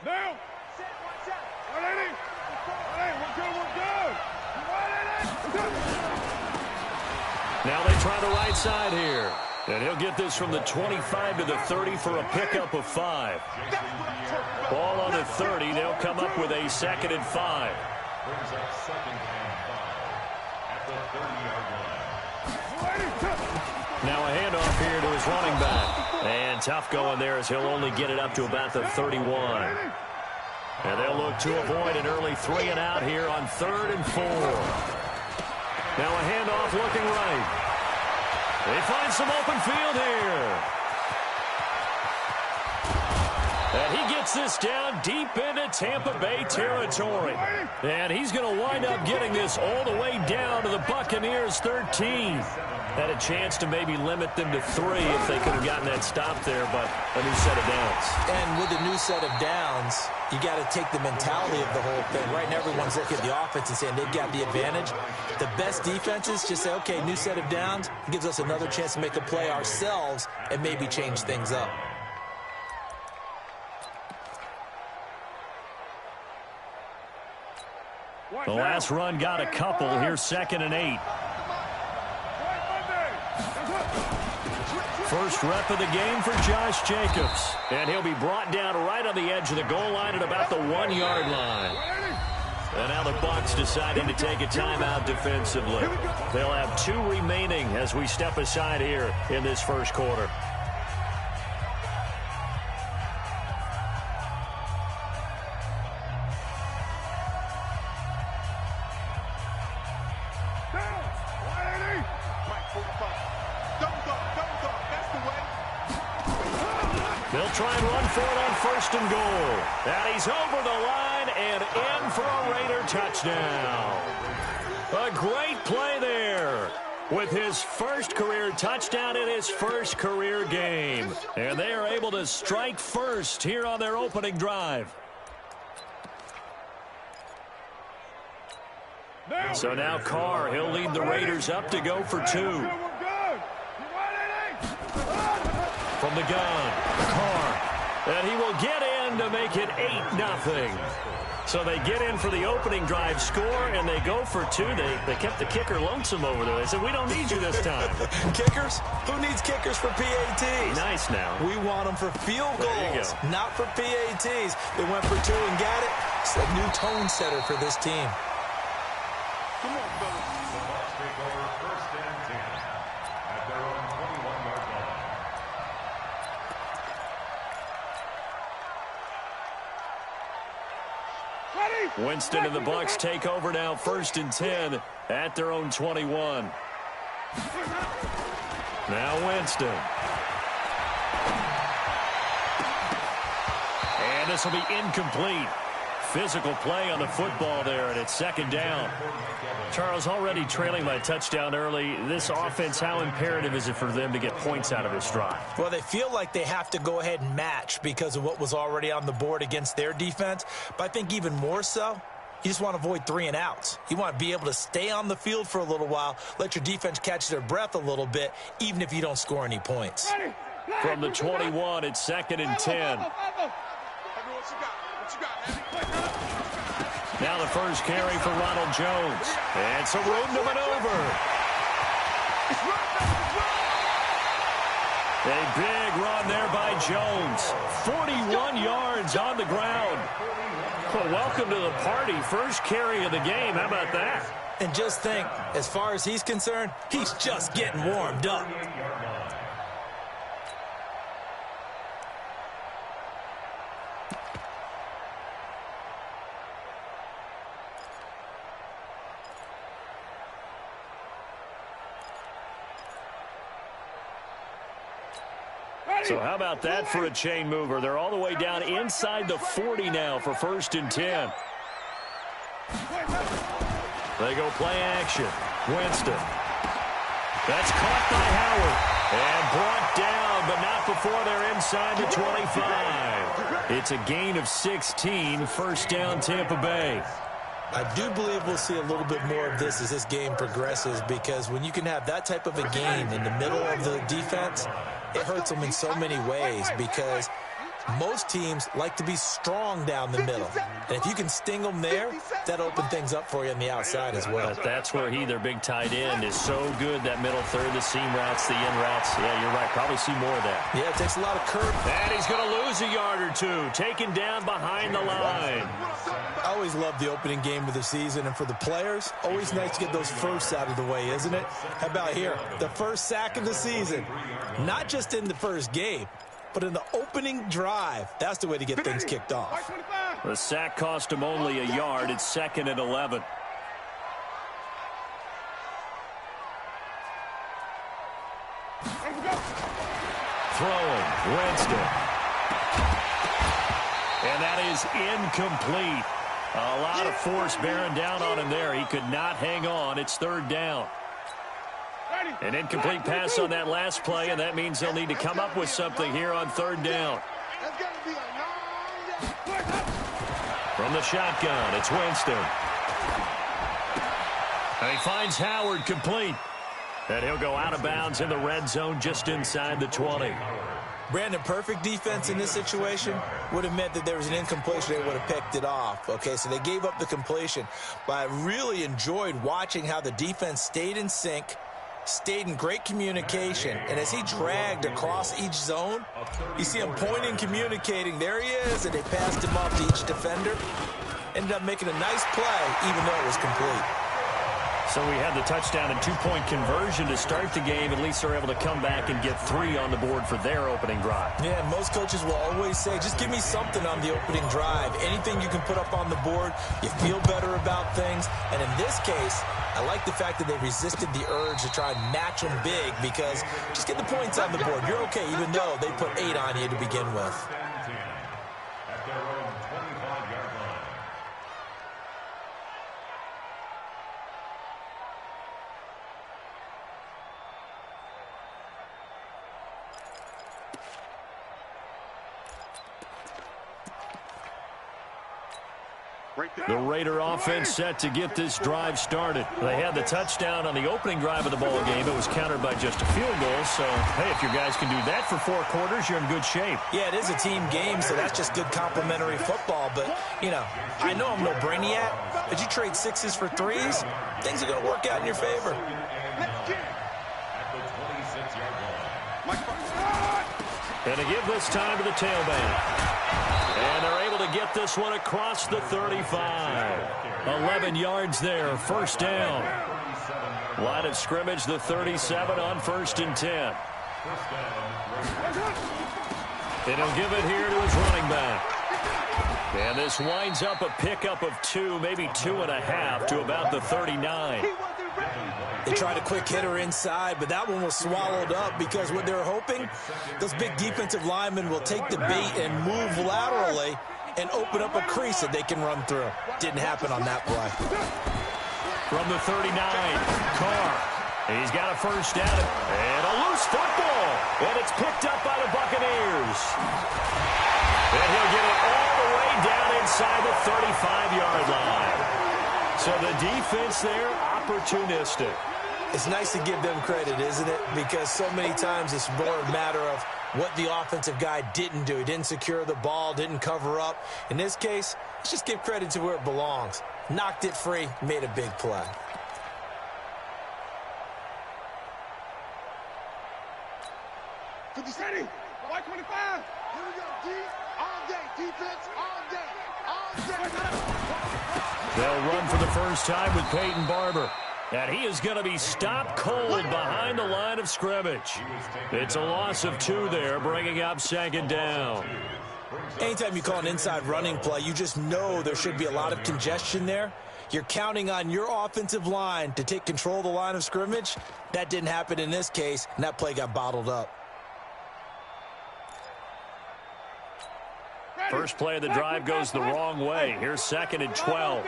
Now. Now they try the right side here. And he'll get this from the 25 to the 30 for a pickup of 5. Ball on the 30. They'll come up with a 2nd and 5. Now a handoff here to his running back. And tough going there as he'll only get it up to about the 31. And they'll look to avoid an early 3 and out here on 3rd and 4. Now a handoff looking right. They find some open field here. And he gets this down deep into Tampa Bay territory. And he's going to wind up getting this all the way down to the Buccaneers' 13. Had a chance to maybe limit them to 3 if they could have gotten that stop there, but a new set of downs. And with a new set of downs, you got to take the mentality of the whole thing. Right now, everyone's looking at the offense and saying they've got the advantage. The best defenses just say, okay, new set of downs, gives us another chance to make a play ourselves and maybe change things up. The last run got a couple. Here's 2nd and 8. First rep of the game for Josh Jacobs. And he'll be brought down right on the edge of the goal line at about the 1-yard line. And now the Bucs deciding to take a timeout defensively. They'll have 2 remaining as we step aside here in this first quarter. They'll try and run for it on 1st and goal. And he's over the line and in for a Raider touchdown. A great play there with his first career touchdown in his first career game. And they are able to strike first here on their opening drive. So now Carr, he'll lead the Raiders up to go for 2. From the gun, Carr. And he will get in to make it 8-0. So they get in for the opening drive score, and they go for 2. They kept the kicker lonesome over there. They said, we don't need you this time. Kickers? Who needs kickers for PATs? Nice now. We want them for field goals, not for PATs. They went for 2 and got it. It's a new tone setter for this team. Come on, fellas. The Bucs take over 1st and 10 at their own 21-yard line. Winston and the Bucs take over now 1st and 10 at their own 21. Now Winston. And this will be incomplete. Physical play on the football there, and it's 2nd down. Charles, already trailing by a touchdown early. This offense, how imperative is it for them to get points out of this drive? Well, they feel like they have to go ahead and match because of what was already on the board against their defense. But I think even more so, you just want to avoid 3 and outs. You want to be able to stay on the field for a little while, let your defense catch their breath a little bit, even if you don't score any points. From the 21, it's 2nd and 10. Now the first carry for Ronald Jones. And some room to maneuver. A big run there by Jones. 41 yards on the ground. Well, welcome to the party. First carry of the game. How about that? And just think, as far as he's concerned, he's just getting warmed up. So how about that for a chain mover? They're all the way down inside the 40 now for 1st and 10. They go play action. Winston. That's caught by Howard. And brought down, but not before they're inside the 25. It's a gain of 16, 1st down Tampa Bay. I do believe we'll see a little bit more of this as this game progresses, because when you can have that type of a game in the middle of the defense, it hurts them in so many ways, because Most teams like to be strong down the middle. And if you can sting them there, that opens things up for you on the outside as well. That's where their big tight end, is so good, that middle third, the seam routes, the in routes. Yeah, you're right. Probably see more of that. Yeah, it takes a lot of curve. And he's going to lose a yard or two, taken down behind the line. I always love the opening game of the season, and for the players, always nice to get those firsts out of the way, isn't it? How about here? The first sack of the season. Not just in the first game, but in the opening drive. That's the way to get things kicked off. The sack cost him only a yard. It's 2nd and 11. Throwing, Winston. And that is incomplete. A lot of force bearing down on him there. He could not hang on. It's 3rd down. An incomplete pass on that last play, and that means they'll need to come up with something here on 3rd down. From the shotgun, it's Winston. And he finds Howard complete. And he'll go out of bounds in the red zone just inside the 20. Brandon, perfect defense in this situation would have meant that there was an incompletion. They would have picked it off. Okay, so they gave up the completion. But I really enjoyed watching how the defense stayed in sync, stayed in great communication, and as he dragged across each zone, you see him pointing, communicating. There he is, and they passed him off to each defender. Ended up making a nice play, even though it was complete. So we had the touchdown and 2-point conversion to start the game. At least they're able to come back and get 3 on the board for their opening drive. Yeah, most coaches will always say, just give me something on the opening drive. Anything you can put up on the board, you feel better about things. And in this case, I like the fact that they resisted the urge to try and match them big, because just get the points on the board. You're okay, even though they put 8 on you to begin with. At their own 25-yard line. The Raider offense set to get this drive started. They had the touchdown on the opening drive of the ball game. It was countered by just a field goal. So, hey, if your guys can do that for 4 quarters, you're in good shape. Yeah, it is a team game, so that's just good complementary football. But, you know, I know I'm no brainiac, but you trade 6s for 3s, things are going to work out in your favor. And to give this time to the tailback. And they're able to get this one across the 35. 11 yards there, 1st down. Line of scrimmage, the 37 on 1st and 10. And he'll give it here to his running back. And this winds up a pickup of 2, maybe 2.5 to about the 39. They tried a quick hitter inside, but that one was swallowed up, because what they're hoping, those big defensive linemen will take the bait and move laterally and open up a crease that they can run through. Didn't happen on that play. From the 39, Carr. He's got a 1st down and a loose football. And it's picked up by the Buccaneers. And he'll get it all the way down inside the 35-yard line. So the defense there, opportunistic. It's nice to give them credit, isn't it? Because so many times it's more a matter of what the offensive guy didn't do. He didn't secure the ball, didn't cover up. In this case, let's just give credit to where it belongs. Knocked it free, made a big play. Steady, white 25. Here we go, D, all day, defense, all day, all day. They'll run for the first time with Peyton Barber. And he is going to be stopped cold behind the line of scrimmage. It's a loss of 2 there, bringing up 2nd down. Anytime you call an inside running play, you just know there should be a lot of congestion there. You're counting on your offensive line to take control of the line of scrimmage. That didn't happen in this case, and that play got bottled up. First play of the drive goes the wrong way. Here's 2nd and 12.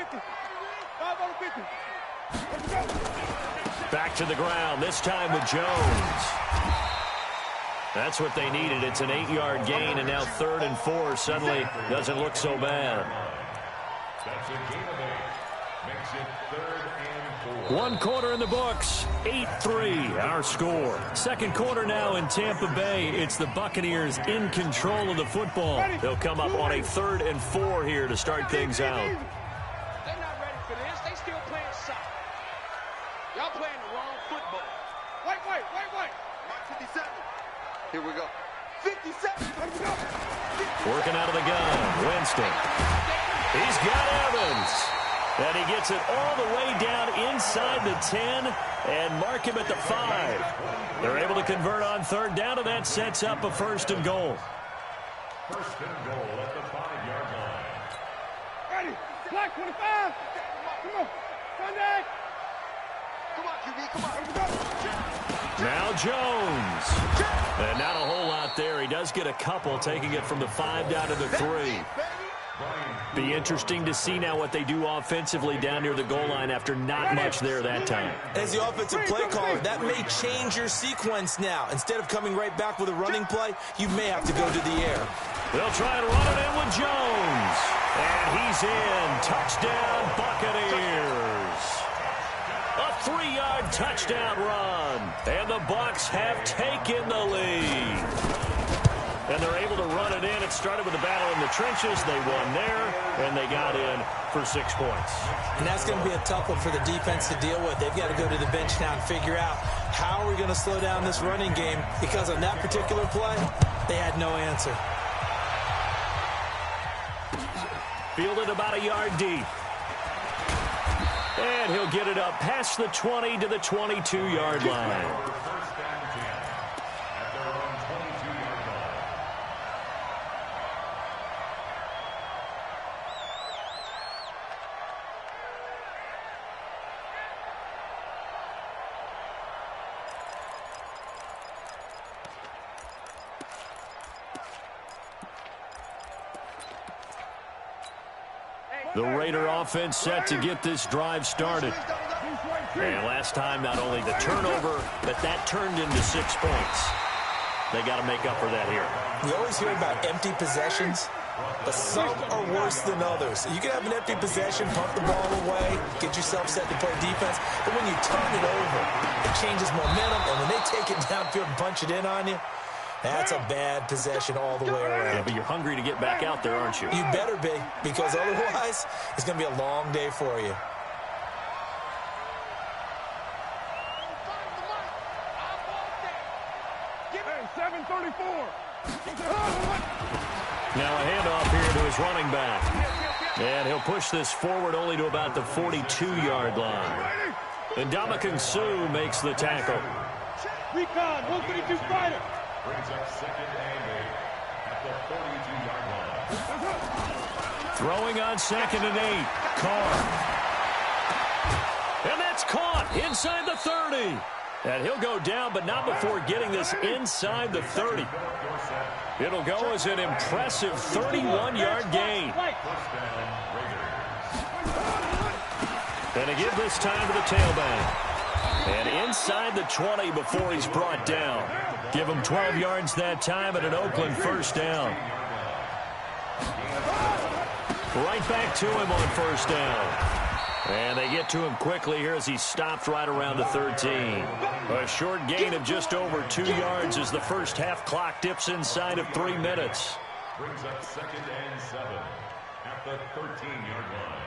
Back to the ground, this time with Jones. That's what they needed. It's an 8-yard gain, and now 3rd and 4 suddenly doesn't look so bad. Makes it 3rd and 4. One quarter in the books, 8-3 our score. Second quarter now in Tampa Bay. It's the Buccaneers in control of the football. They'll come up on a 3rd and 4 here to start things out. They're not ready for this. They still playing soccer. Y'all playing the wrong football. Wait. Mark 57. Here we go. 57. Let me go. Working out of the gun, Winston. He's got Evans. And he gets it all the way down inside the 10 and mark him at the 5. They're able to convert on 3rd down, and that sets up a 1st and goal. 1st and goal at the 5-yard line. Ready. Black 25. Come on. Sunday. Come on, QB. Come on. Now Jones. And not a whole lot there. He does get a couple, taking it from the 5 down to the 3. Be interesting to see now what they do offensively down near the goal line after not much there that time. As the offensive play caller, that may change your sequence now. Instead of coming right back with a running play, you may have to go to the air. They'll try and run it in with Jones. And he's in. Touchdown, Buccaneers. A 3-yard touchdown run. And the Bucs have taken the lead. And they're able to run it in. It started with a battle in the trenches. They won there, and they got in for 6 points. And that's going to be a tough one for the defense to deal with. They've got to go to the bench now and figure out how are we going to slow down this running game, because on that particular play, they had no answer. Fielded about a yard deep. And he'll get it up past the 20 to the 22-yard line. The Raider offense set to get this drive started. And last time, not only the turnover, but that turned into 6 points. They got to make up for that here. We always hear about empty possessions, but some are worse than others. You can have an empty possession, pump the ball away, get yourself set to play defense, but when you turn it over, it changes momentum, and when they take it downfield and punch it in on you, that's a bad possession all the way around. Yeah, but you're hungry to get back out there, aren't you? You better be, because otherwise, it's going to be a long day for you. Hey, 734. Now a handoff here to his running back. And he'll push this forward only to about the 42-yard line. And Ndamukong Suh makes the tackle. Recon, 132 fighter. Brings up 2nd and 8 at the 42-yard line. Throwing on 2nd and 8. Carr. And that's caught inside the 30. And he'll go down, but not before getting this inside the 30. It'll go as an impressive 31-yard gain. And a give this time to the tailback. And inside the 20 before he's brought down. Give him 12 yards that time at an Oakland 1st down. Right back to him on 1st down. And they get to him quickly here as he stopped right around the 13. A short gain of just over 2 yards as the first half clock dips inside of 3 minutes. Brings up 2nd and 7 at the 13-yard line.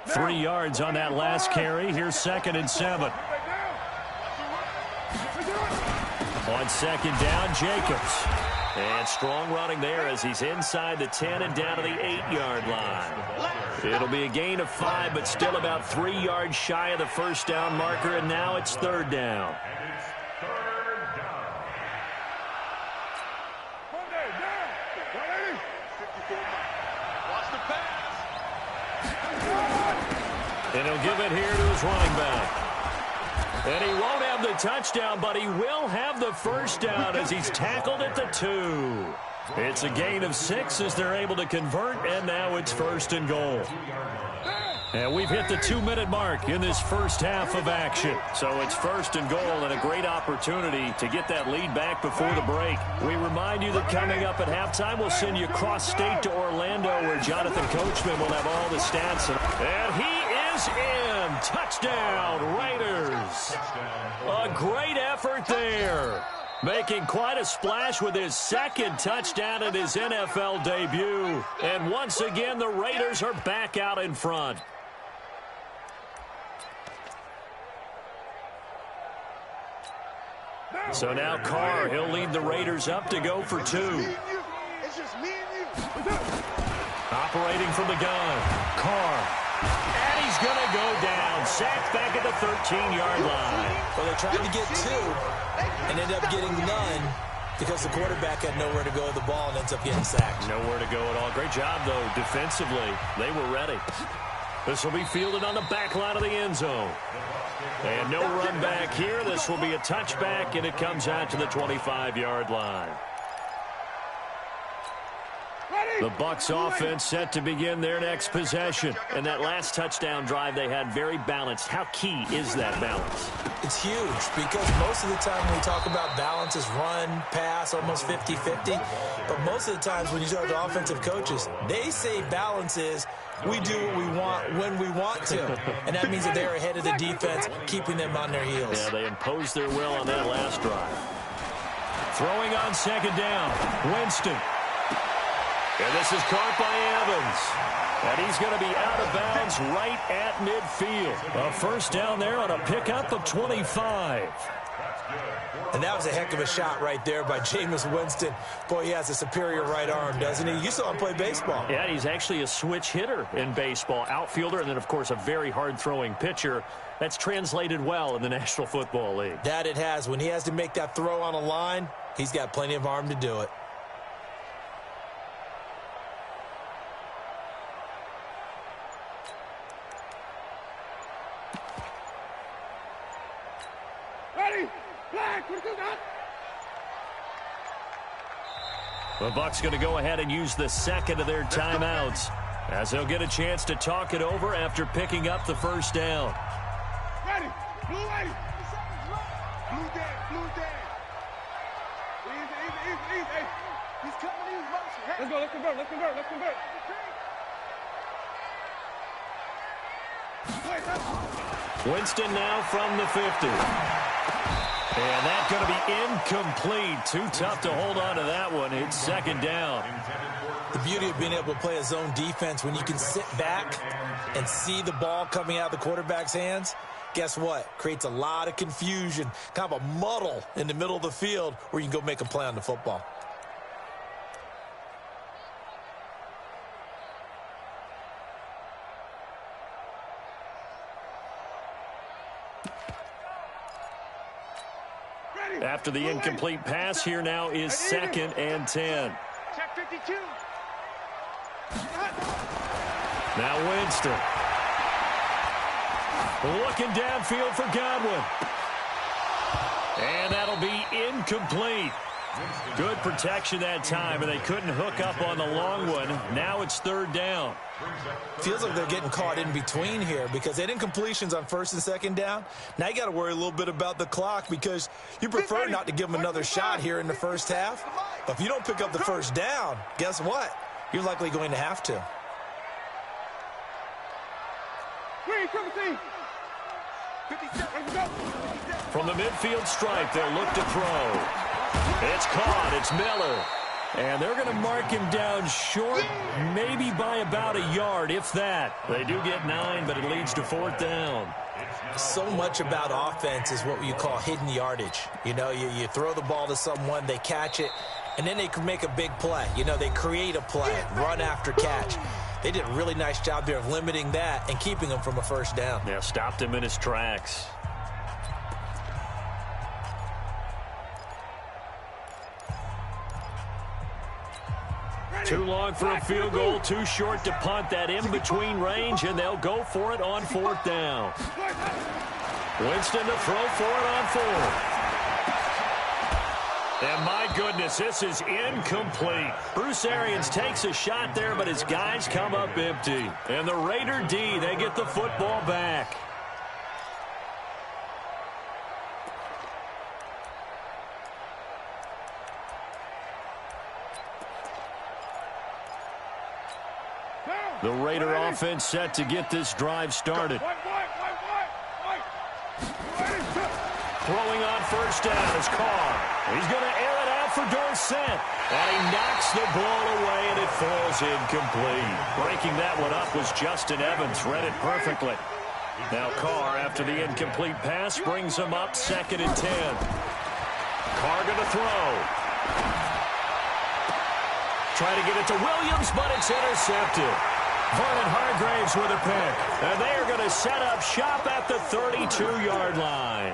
3 yards on that last carry. Here's 2nd and 7. On 2nd down, Jacobs. And strong running there as he's inside the 10 and down to the 8-yard line. It'll be a gain of 5, but still about 3 yards shy of the 1st down marker, and now it's 3rd down. And it's 3rd down. Monday, down. 180. 54. Watch the pass. And he'll give it here to his running back. And he won't have the touchdown, but he will have the 1st down as he's tackled at the 2. It's a gain of 6 as they're able to convert, and now it's 1st and goal. And we've hit the 2-minute mark in this first half of action. So it's first and goal and a great opportunity to get that lead back before the break. We remind you that coming up at halftime, we'll send you cross-state to Orlando where Jonathan Coachman will have all the stats. And he is in. Touchdown, Raiders. A great effort there. Making quite a splash with his second touchdown in his NFL debut. And once again, the Raiders are back out in front. So now Carr, he'll lead the Raiders up to go for 2. Operating from the gun, Carr. And he's going to go down. Sacked back at the 13-yard line. Well, they tried to get 2 and ended up getting none because the quarterback had nowhere to go with the ball and ends up getting sacked. Nowhere to go at all. Great job, though, defensively. They were ready. This will be fielded on the back line of the end zone. And no run back here. This will be a touchback, and it comes out to the 25-yard line. The Bucs offense set to begin their next possession. And that last touchdown drive they had very balanced. How key is that balance? It's huge because most of the time when we talk about balance is run, pass, almost 50-50. But most of the times when you talk to offensive coaches, they say balance is we do what we want when we want to. And that means that they're ahead of the defense, keeping them on their heels. Yeah, they imposed their will on that last drive. Throwing on second down, Winston. And this is caught by Evans. And he's going to be out of bounds right at midfield. A first down there on a pickup of 25. And that was a heck of a shot right there by Jameis Winston. Boy, he has a superior right arm, doesn't he? You saw him play baseball. Yeah, he's actually a switch hitter in baseball. Outfielder, and then, of course, a very hard-throwing pitcher. That's translated well in the National Football League. That it has. When he has to make that throw on a line, he's got plenty of arm to do it. The Bucs going to go ahead and use the second of their timeouts as they'll get a chance to talk it over after picking up the first down. Ready. Blue ready. Blue down. Blue down. Easy. Hey, he's coming in motion. Hey. Let's go. Let's convert. Winston now from the 50. And that's going to be incomplete. Too tough to hold on to that one. It's second down. The beauty of being able to play a zone defense when you can sit back and see the ball coming out of the quarterback's hands, guess what? Creates a lot of confusion, kind of a muddle in the middle of the field where you can go make a play on the football. After the incomplete pass, here now is second and 10. Check 52. Now Winston. Looking downfield for Godwin. And that'll be incomplete. Good protection that time, and they couldn't hook up on the long one. Now it's third down. Feels like they're getting caught in between here because they had incompletions on first and second down. Now you got to worry a little bit about the clock because you prefer not to give them another shot here in the first half. But if you don't pick up the first down, guess what? You're likely going to have to. From the midfield stripe, they'll look to throw. It's caught. It's Miller. And they're going to mark him down short, maybe by about a yard, if that. They do get 9, but it leads to fourth down. So much about offense is what you call hidden yardage. You know, you throw the ball to someone, they catch it, and then they can make a big play. You know, they create a play, run after catch. They did a really nice job there of limiting that and keeping him from a first down. Yeah, stopped him in his tracks. Too long for a field goal, too short to punt that in-between range, and they'll go for it on fourth down. Winston to throw for it on fourth. And my goodness, this is incomplete. Bruce Arians takes a shot there, but his guys come up empty. And the Raider D, they get the football back. The Raider offense set to get this drive started. Throwing on first down is Carr. He's going to air it out for Dorsett. And he knocks the ball away, and it falls incomplete. Breaking that one up was Justin Evans. Read it perfectly. Now Carr, after the incomplete pass, brings him up 2nd and 10. Carr going to throw. Try to get it to Williams, but it's intercepted. Vernon Hargraves with a pick. And they are going to set up shop at the 32-yard line.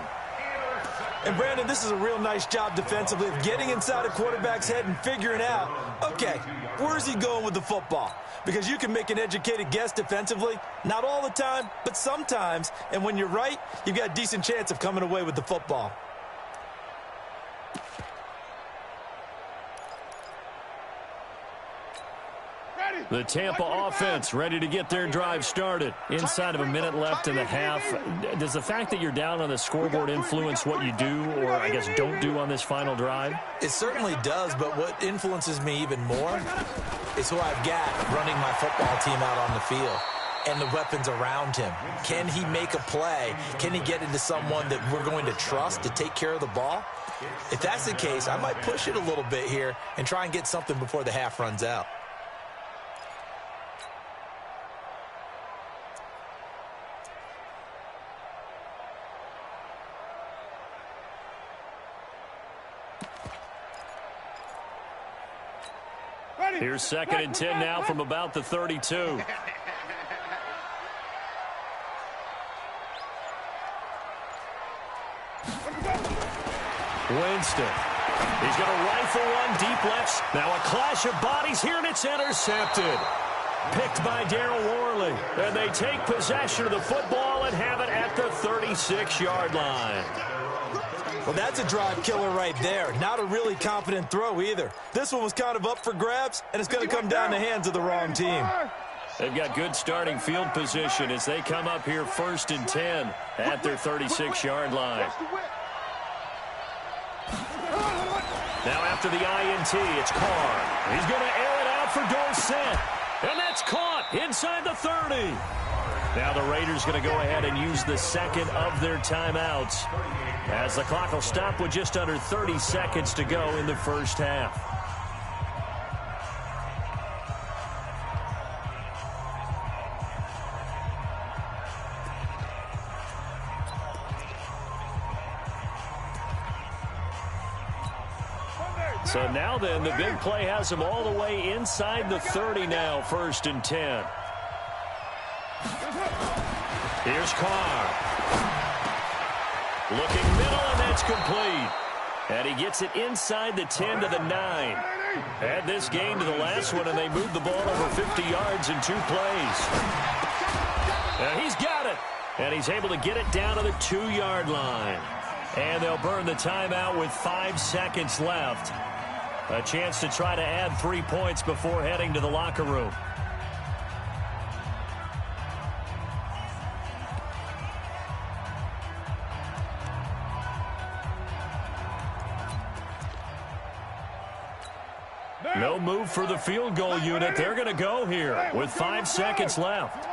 And, Brandon, this is a real nice job defensively of getting inside a quarterback's head and figuring out, okay, where's he going with the football? Because you can make an educated guess defensively, not all the time, but sometimes. And when you're right, you've got a decent chance of coming away with the football. The Tampa offense ready to get their drive started. Inside of a minute left in the half. Does the fact that you're down on the scoreboard influence what you do, or I guess don't do on this final drive? It certainly does, but what influences me even more is who I've got running my football team out on the field and the weapons around him. Can he make a play? Can he get into someone that we're going to trust to take care of the ball? If that's the case, I might push it a little bit here and try and get something before the half runs out. Here's 2nd and 10 now from about the 32. Winston. He's going to rifle one deep left. Now a clash of bodies here, and it's intercepted. Picked by Darryl Worley. And they take possession of the football and have it at the 36-yard line. Well, that's a drive killer right there. Not a really confident throw either. This one was kind of up for grabs, and it's going to come down the hands of the wrong team. They've got good starting field position as they come up here 1st and 10 at their 36-yard line. Now after the INT, it's Carr. He's going to air it out for Dorsett. And that's caught inside the 30. Now the Raiders going to go ahead and use the second of their timeouts, as the clock will stop with just under 30 seconds to go in the first half. So now then, the big play has them all the way inside the 30 now, 1st and 10. Here's Carr. Looking middle, and that's complete. And he gets it inside the 10 to the 9. Add this game to the last one, and they moved the ball over 50 yards in 2 plays. And he's got it. And he's able to get it down to the 2-yard line. And they'll burn the timeout with 5 seconds left. A chance to try to add 3 points before heading to the locker room. No move for the field goal unit. They're going to go here with 5 seconds left.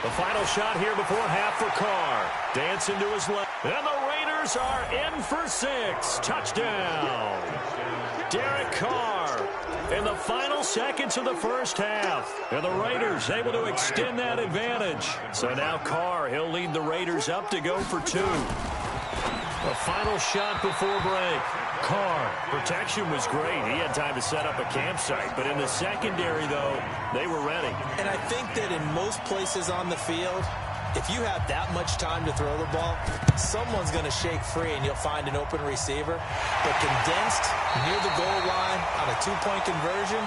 The final shot here before half for Carr. Dancing to his left. And the Raiders are in for 6. Touchdown. Derek Carr in the final seconds of the first half. And the Raiders able to extend that advantage. So now Carr, he'll lead the Raiders up to go for 2. The final shot before break. Carr, protection was great. He had time to set up a campsite. But in the secondary, though, they were ready. And I think that in most places on the field, If you have that much time to throw the ball, someone's going to shake free and you'll find an open receiver. But condensed near the goal line on a two-point conversion,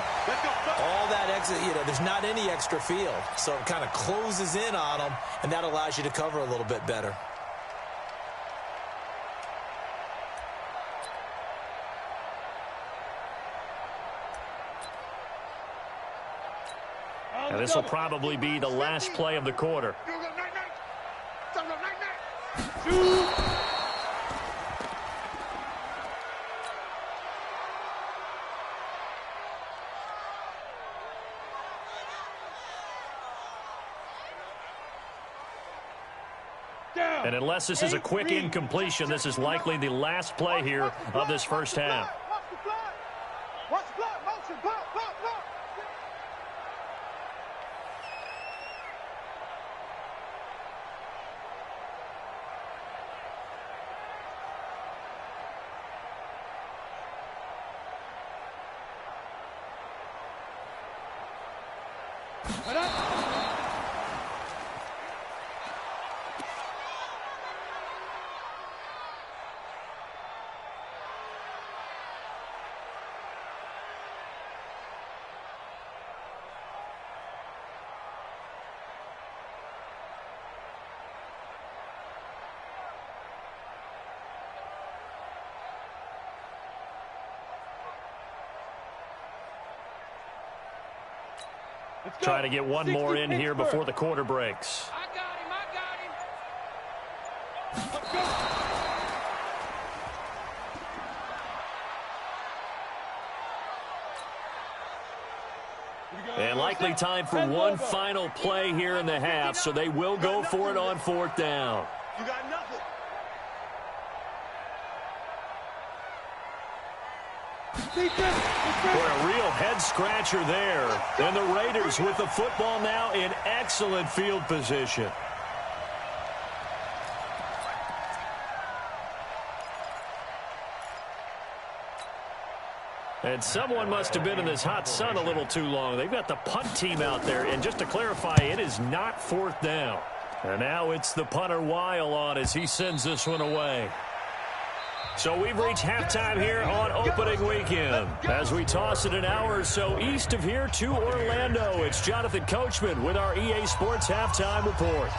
all that exit, there's not any extra field. So it kind of closes in on them, and that allows you to cover a little bit better. And this will probably be the last play of the quarter. And unless this is a quick incompletion, this is likely the last play here of this first half. Trying to get one more in here before the quarter breaks. I got him. And likely time for one final play here in the half, so they will go for it on fourth down. You got nothing. For a real head-scratcher there. And the Raiders with the football now in excellent field position. And someone must have been in this hot sun a little too long. They've got the punt team out there. And just to clarify, it is not fourth down. And now it's the punter Weil on as he sends this one away. So we've reached halftime here on opening weekend. As we toss it an hour or so east of here to Orlando, it's Jonathan Coachman with our EA Sports Halftime Report.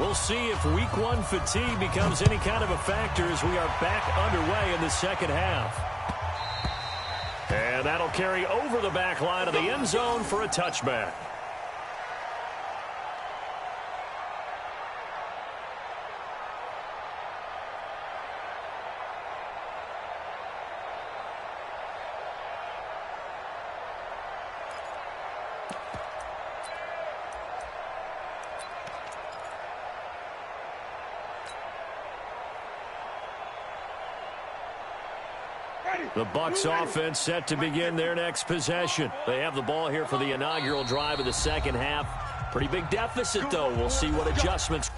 We'll see if week one fatigue becomes any kind of a factor as we are back underway in the second half. And that'll carry over the back line of the end zone for a touchback. The Bucs offense set to begin their next possession. They have the ball here for the inaugural drive of the second half. Pretty big deficit, though. We'll see what adjustments.